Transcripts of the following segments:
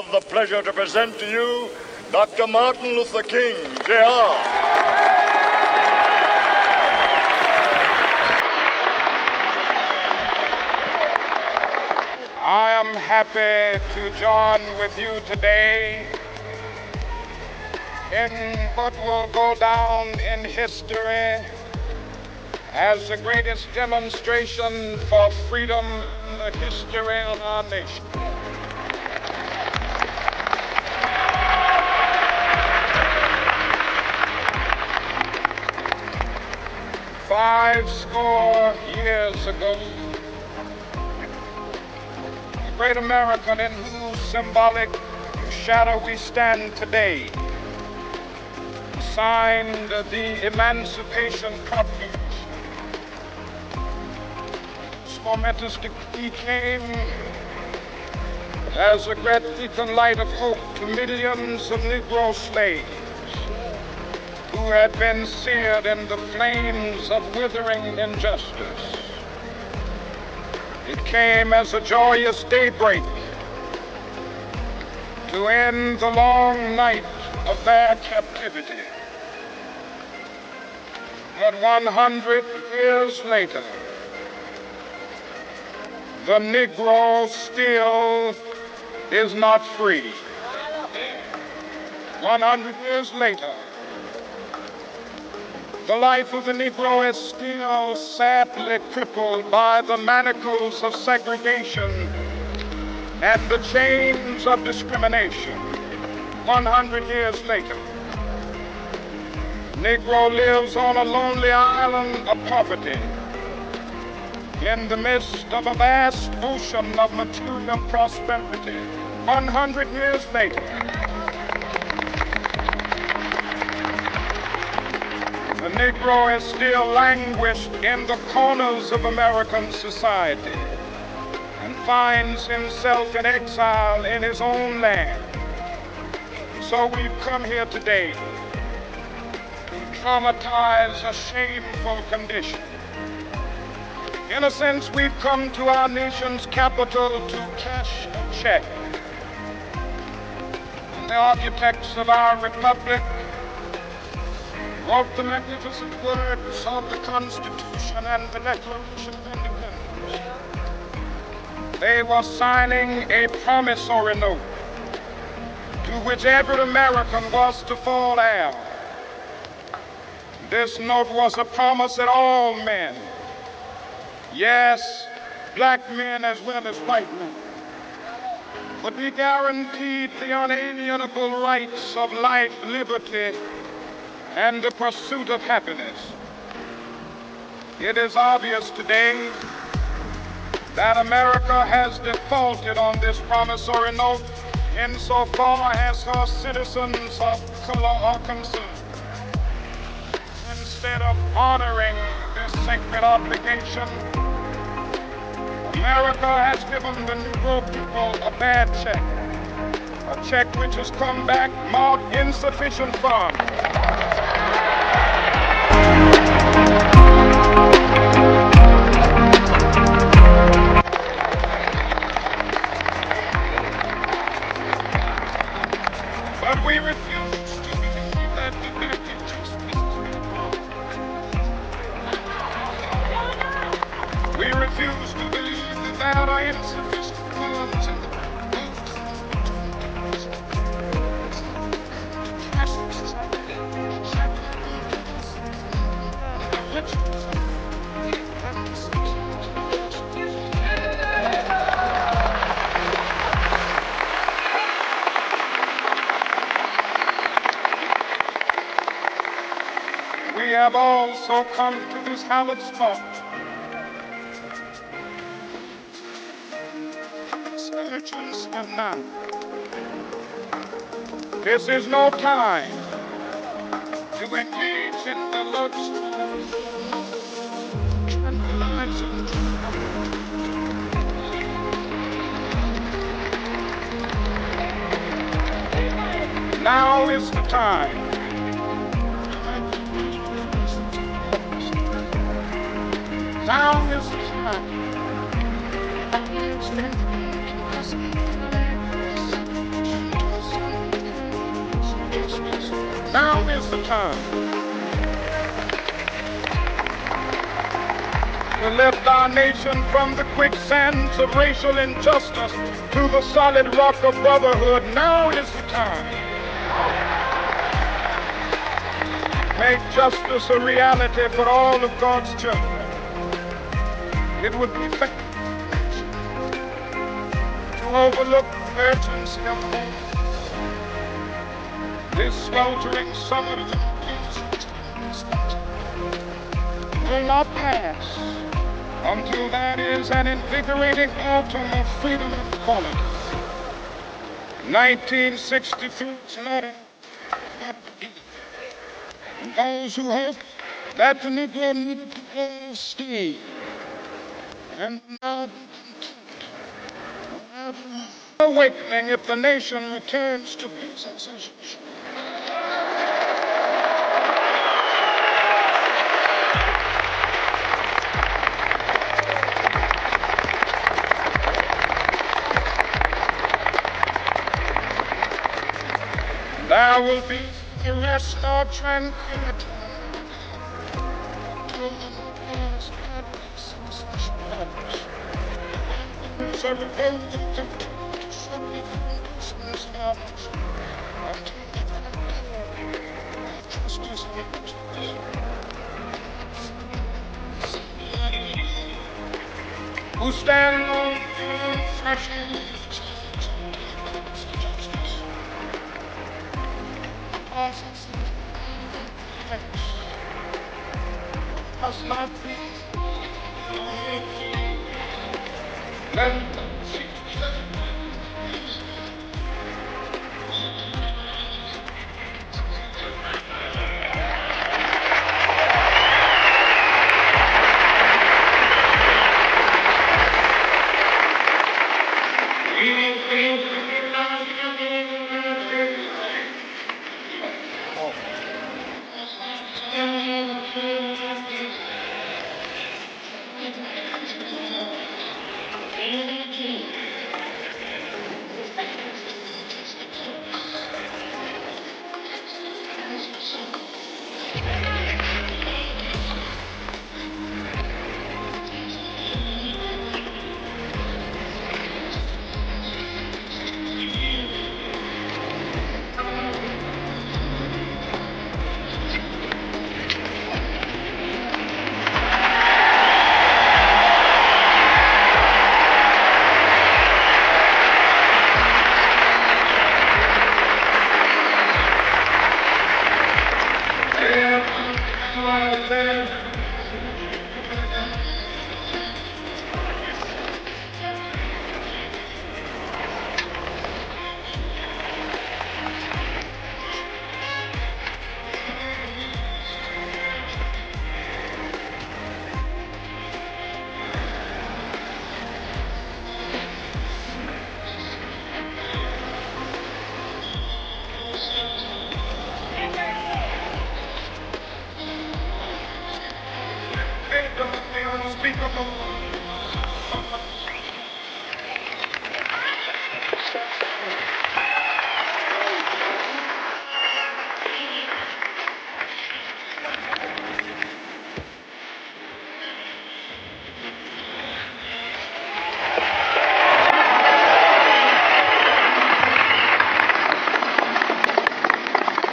have the pleasure to present to you Dr. Martin Luther King, Jr. I am happy to join with you today in what will go down in history as the greatest demonstration for freedom in the history of our nation. Five score years ago, the great American in whose symbolic shadow we stand today signed the Emancipation Proclamation. This momentous decree came as a great beacon light of hope to millions of Negro slaves who had been seared in the flames of withering injustice. It came as a joyous daybreak to end the long night of their captivity. But 100 years later, the Negro still is not free. 100 years later, the life of the Negro is still sadly crippled by the manacles of segregation and the chains of discrimination. 100 years later, Negro lives on a lonely island of poverty in the midst of a vast ocean of material prosperity. 100 years later, the Negro is still languished in the corners of American society and finds himself in exile in his own land. So we've come here today to traumatize a shameful condition. In a sense, we've come to our nation's capital to cash a check. And the architects of our republic wrote the magnificent words of the Constitution and the Declaration of Independence. They were signing a promissory note to which every American was to fall heir. This note was a promise that all men, yes, black men as well as white men, would be guaranteed the unalienable rights of life, liberty, and the pursuit of happiness. It is obvious today that America has defaulted on this promissory note insofar as her citizens of color are concerned. Instead of honoring this sacred obligation, America has given the Negro people a bad check, a check which has come back marked insufficient funds. But we refuse to believe that the dirty justice. We refuse to believe that there are insufficient funds in the We have also come to this hallowed spot. Surgeons have none. This is no time to engage in the luxury, tranquilizing. Now is the time. Now is the time. is the time to lift our nation from the quicksands of racial injustice to the solid rock of brotherhood. Now is the time. Make justice a reality for all of God's children. It would be fair to overlook the urgency of the moment. This sweltering summer will not pass until there is an invigorating autumn of freedom and equality. 1963 is not a those who hope that the Negro needed to stay and now awakening if the nation returns to peace and citizenship. There will be a rest of tranquility. Who stand on the threshold must not be let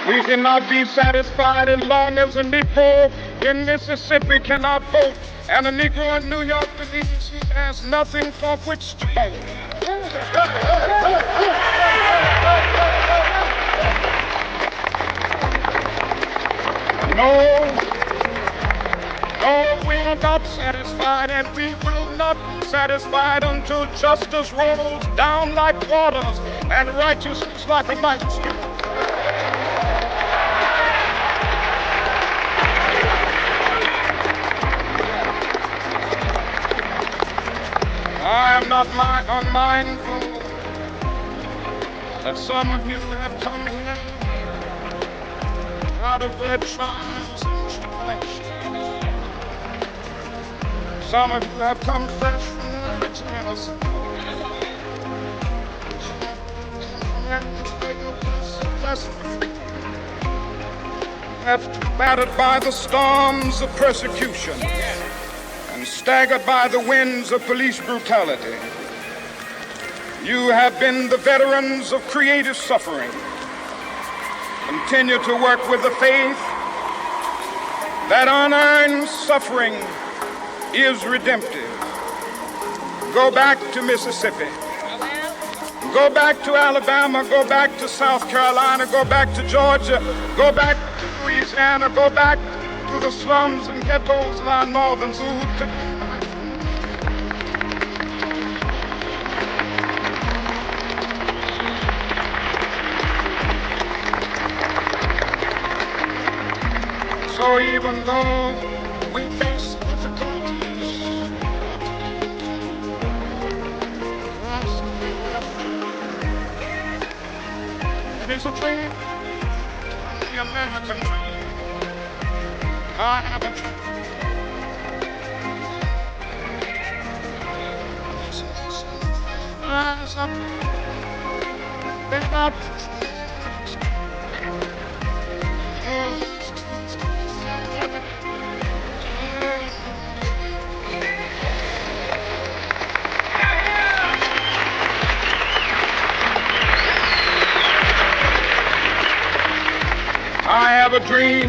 we cannot be satisfied as long as a Negro in Mississippi cannot vote and a Negro in New York believes he has nothing for which to vote. No, we are not satisfied, and we will not be satisfied until justice rolls down like waters and righteousness like a mighty stream. I am not unmindful that some of you have come here out of their trials and tribulations. Some of you have come fresh from the jails. battered by the storms of persecution and staggered by the winds of police brutality. You have been the veterans of creative suffering. Continue to work with the faith that unearned suffering is redemptive. Go back to Mississippi. Go back to Alabama. Go back to South Carolina. Go back to Georgia. Go back to Louisiana. Go back to the slums and ghettos of our northern zoo. So even though we face difficulties, it is a dream, the American dream. I have a dream. Rise up, live up. I have a dream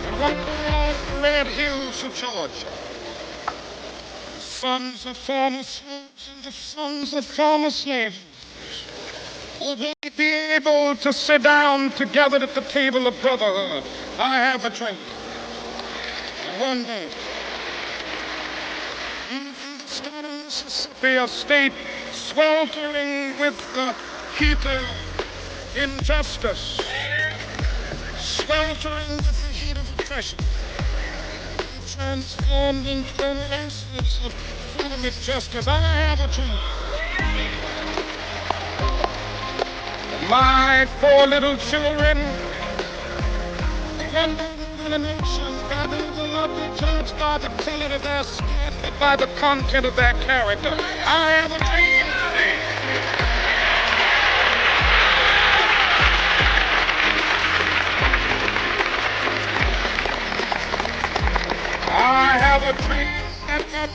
that one day the red hills of Georgia, the sons of former slaves and the sons of former slaves will be able to sit down together at the table of brotherhood. I have a dream that one day in the state of Mississippi, a state sweltering with the heat of injustice, sweltering with the heat of oppression, transformed into an essence of freedom and justice. I have a dream. My four little children, one in the nation, gathered will not be judged by the color of their skin, but by the content of their character. I have a dream today. I have a dream that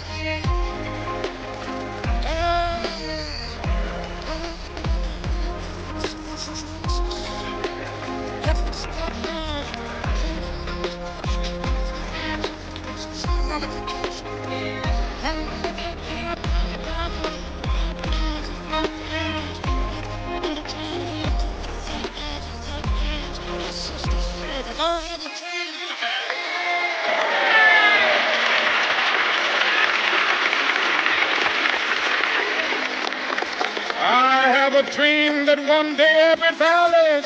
I have a dream that one day every valley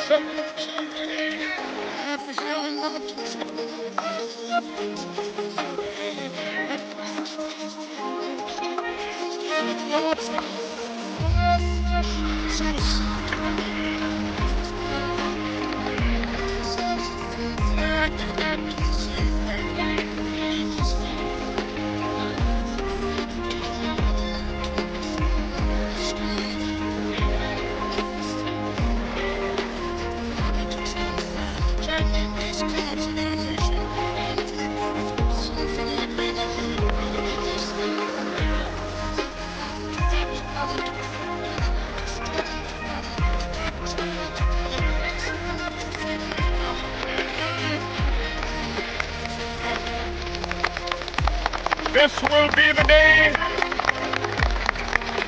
This will be the day.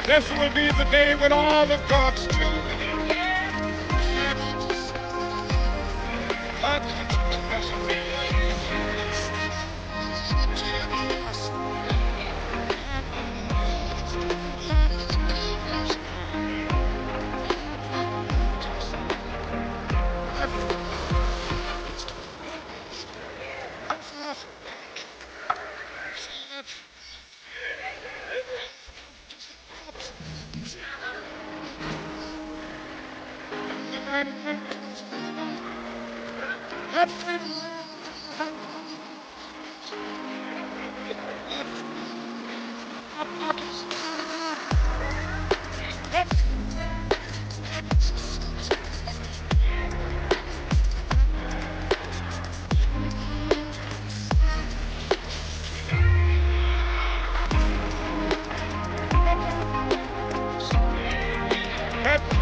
This will be the day when all of God's children had